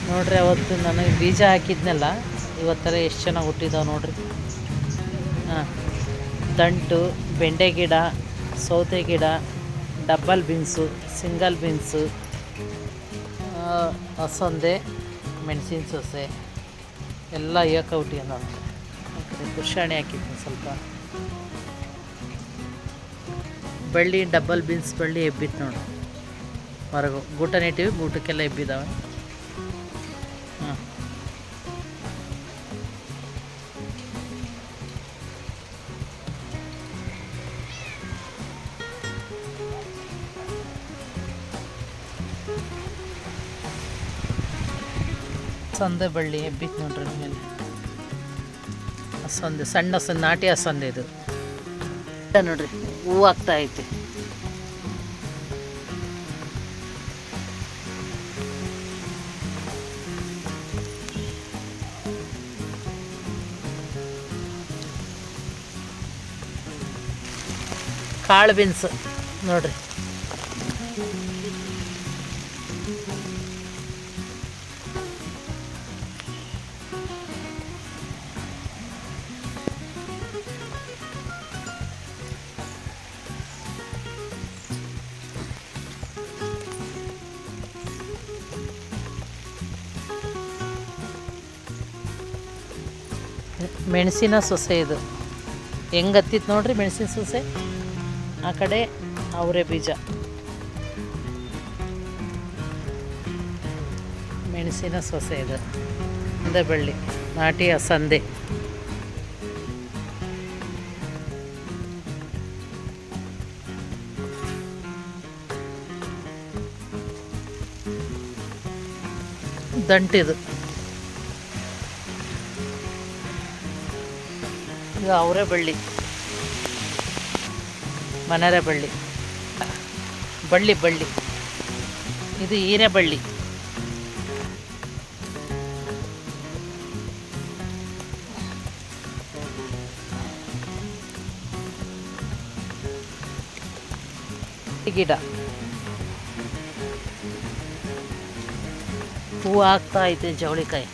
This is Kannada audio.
ನೋಡ್ರಿ ಅವತ್ತು ನನಗೆ ಬೀಜ ಹಾಕಿದ್ನಲ್ಲ, ಇವತ್ತರ ಎಷ್ಟು ಚೆನ್ನಾಗಿ ಹುಟ್ಟಿದಾವೆ ನೋಡ್ರಿ. ಹಾಂ, ದಂಟು, ಬೆಂಡೆ ಗಿಡ, ಸೌತೆ ಗಿಡ, ಡಬ್ಬಲ್ ಬೀನ್ಸು, ಸಿಂಗಲ್ ಬೀನ್ಸು, ಅಸಂದೆ, ಮೆಣಸಿನ ಸೊಸೆ ಎಲ್ಲ ಏಕೌಟಿ ಅನ್ನೋದು. ಪುಷಾಣಿ ಹಾಕಿದ್ದೀನಿ ಸ್ವಲ್ಪ. ಬಳ್ಳಿ ಡಬ್ಬಲ್ ಬೀನ್ಸ್ ಬಳ್ಳಿ ಎಬ್ಬಿತ್ತು ನೋಡಿ, ಹೊರಗು ಗೂಟ ನೆಟ್ಟಿವಿ, ಗೂಟಕ್ಕೆಲ್ಲ ಎಬ್ಬಿದ್ದಾವೆ. ಹಾಂ, ಸಂದೆ ಬಳ್ಳಿ ಎಬ್ಬಿತ್ತು ನೋಡ್ರಿ ನಮಗೆ. ಹಸಂದೆ, ಸಣ್ಣ ನಾಟಿ ಹಸಂದೆ ಇದು ನೋಡ್ರಿ, ಹೂವು ಆಗ್ತಾ ಐತೆ. ಕಾಳು ಬೀನ್ಸ್ ನೋಡ್ರಿ, ಮೆಣಸಿನ ಸೊಸೆ ಇದು ಹೆಂಗೆ ಹತ್ತಿತ್ತು ನೋಡ್ರಿ. ಮೆಣಸಿನ ಸೊಸೆ ಆ ಕಡೆ ಅವರೆ ಬೀಜ, ಮೆಣಸಿನ ಸೊಸೆ ಇದು. ಸಂದೆ ಬಳ್ಳಿ, ನಾಟಿ ಹಸಂದೆ. ದಂಟಿದು, ಇದು ಅವರೆ ಬಳ್ಳಿ, ಮನೆರೆ ಬಳ್ಳಿ, ಬಳ್ಳಿ ಇದು ಹೀರೆ ಬಳ್ಳಿ. ಗಿಡ ಹೂವು ಆಗ್ತಾ ಐತೆ, ಜವಳಿಕಾಯಿ.